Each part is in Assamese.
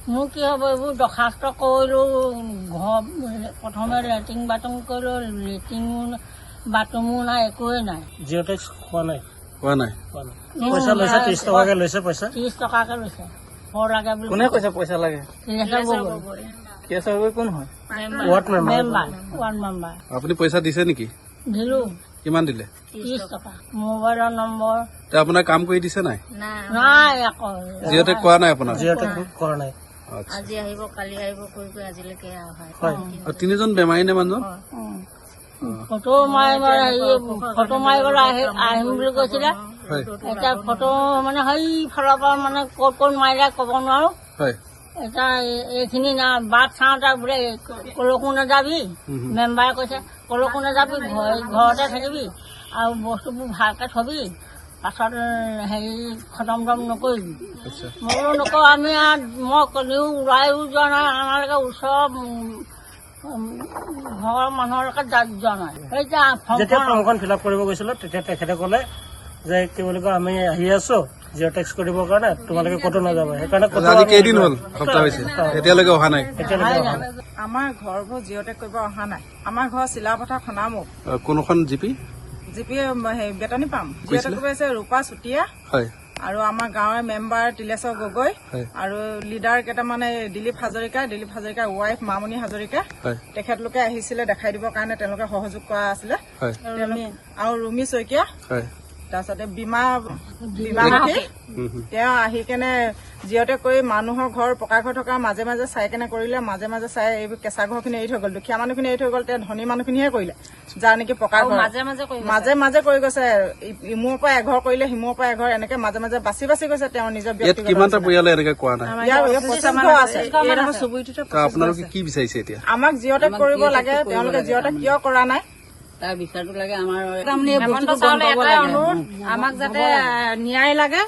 মোৰ কি হ'ব এইবোৰ দৰখাস্ত কৰিলোঁ ঘৰ প্ৰথমে লেট্ৰিন বাথৰুম কৰিলোঁ লেট্ৰিনো বাথৰুমো নাই একোৱেই নাই জিঅ' টেক্স খোৱা নাই কোৱা নাই পইচা লৈছে 30 টকাকে লৈছে পইচা 30 টকাকে লৈছে বৰ লাগে বুলি কোনে কৈছে পইচা লাগে? কেছ গগৈ কোন হয়? Ward member member ward member আপুনি পইচা দিছে নেকি? দিলোঁ কিমান দিলে? 30 টকা মোবাইলৰ নম্বৰ তে আপোনাৰ কাম কৰি দিছে নাই? নাই আকৌ জিঅ' টেক্স কোৱা নাই আপোনাৰ? জিঅ' টেক্স কৰা নাই আচ্ছা। আজি আহিব কালি আহিব কৰি আজিলৈকে হয় আৰু তিনিজন বেমাৰী নে মানুহজন? ফটো মাৰিবলৈ ফটো মাৰিবলৈ আহিম বুলি কৈছিলে হয় এতিয়া ফটো মানে সেইফালৰ পৰা মানে ক'ত মাৰিলে ক'ব নোৱাৰো হয় এতিয়া এইখিনি না বাট চাওঁতে বোলে কলৈকো নাযাবি মেম্বাৰে কৈছে কলৈকো নাযাবি ঘৰতে থাকিবি আৰু বস্তুবোৰ ভালকে থবি পাছত খতম নকৰিবি আচ্ছা মই বোলো নকওঁ আমি মই কলিও ওলাইও যোৱা নাই আমালোকে ওচৰৰ ঘৰৰ মানুহলৈকে যোৱা নাই যেতিয়া ফৰ্মখন ফিল আপ কৰিব গৈছিলো তেতিয়া তেখেতে ক'লে যে কি বুলি কয় আমি আহি আছো জিঅ' টেক্স কৰিবৰ কাৰণে তোমালোকে ক'তো নাযাবা সেইকাৰণে আজি কেইদিন হ'ল সপ্তাহ হৈছে এতিয়ালৈকে অহা নাই? এতিয়ালৈকে অহা নাই। আমাৰ ঘৰবোৰ জিঅ' টেক কৰিব অহা নাই আমাৰ ঘৰ চিলাপথাৰ খনামুখ কোনখন জিপি? জিপি বেতনী পাম জিঅ' টেক কৰিছে ৰূপা চুতীয়া হয় আৰু আমাৰ গাঁৱৰ মেম্বাৰ তিলেশ্বৰ গগৈ হয় আৰু লিডাৰ কেইটামানে দিলীপ হাজৰিকাৰ ৱাইফ মামণি হাজৰিকা হয় তেখেতলোকে আহিছিলে দেখাই দিবৰ কাৰণে তেওঁলোকে সহযোগ কৰা আছিলে হয় আৰু ৰুমি শইকীয়া হয় তাৰপিছতে বীমা তেওঁ আহি কেনে জিঅ'টেক কৰি মানুহৰ ঘৰ পকা ঘৰ থকা মাজে মাজে চাই কেনে কৰিলে মাজে মাজে চাই এইবোৰ কেঁচা ঘৰখিনি এৰি থৈ গ'ল দুখীয়া মানুহখিনি এৰি থৈ গ'ল তেওঁ ধনী মানুহখিনিহে কৰিলে যাৰ নেকি পকা ঘৰ মাজে মাজে কৰি গৈছে ইমূৰৰ পৰা এঘৰ কৰিলে সিমূৰৰ পৰা এঘৰ এনেকে মাজে মাজে বাচি বাচি গৈছে তেওঁৰ নিজৰ ইয়াত কিমানটা পৰিয়ালে এনেকে কোৱা নাই? আপোনালোকে কি বিচাৰিছে এতিয়া? আমাক জিঅ'টেক কৰিব লাগে তেওঁলোকে জিঅ'টেক কিয় কৰা নাই তাৰ বিচাৰটো লাগে আমাৰ আমাক যাতে ন্যায় লাগে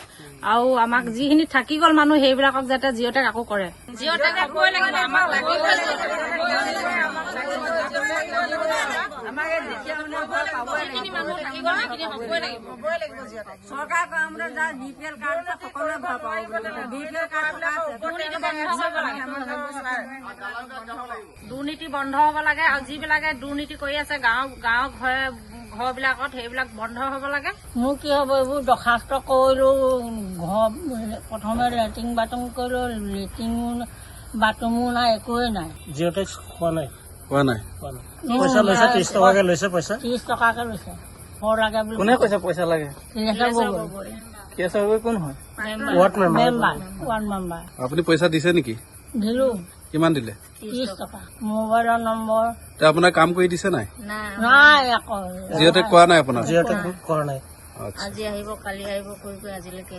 আৰু আমাক যিখিনি থাকি গ'ল মানুহ সেইবিলাকক যাতে জিঅ'টেক আকৌ কৰে দুৰ্নীতি বন্ধ হ'ব লাগে আৰু যিবিলাকে দুৰ্নীতি কৰি আছে গাঁৱৰ ঘৰবিলাকত সেইবিলাক বন্ধ হ'ব লাগে মোৰ কি হ'ব এইবোৰ দৰখাস্ত কৰিলোঁ ঘৰ প্ৰথমে লেট্ৰিন বাথৰুম কৰিলোঁ লেট্ৰিনো বাথৰুমো নাই একোৱেই নাই জিঅ' টেক্স খোৱা নাই কোৱা নাই পইচা লৈছে 30 টকাকে লৈছে পইচা 30 টকাকে লৈছে বৰ লাগে বুলি কোনে কৈছে পইচা লাগে? কেছ গগৈ কোন হয়? Ward member member ward member আপুনি পইচা দিছে নেকি? দিলোঁ কিমান দিলে? 30 টকা মোবাইলৰ নম্বৰ তে আপোনাৰ কাম কৰি দিছে নাই? নাই আকৌ জিঅ' টেক্স কোৱা নাই আপোনাৰ? জিঅ' টেক্স কৰা নাই আচ্ছা আজি আহিব কালি আহিব কৰি আজিলৈকে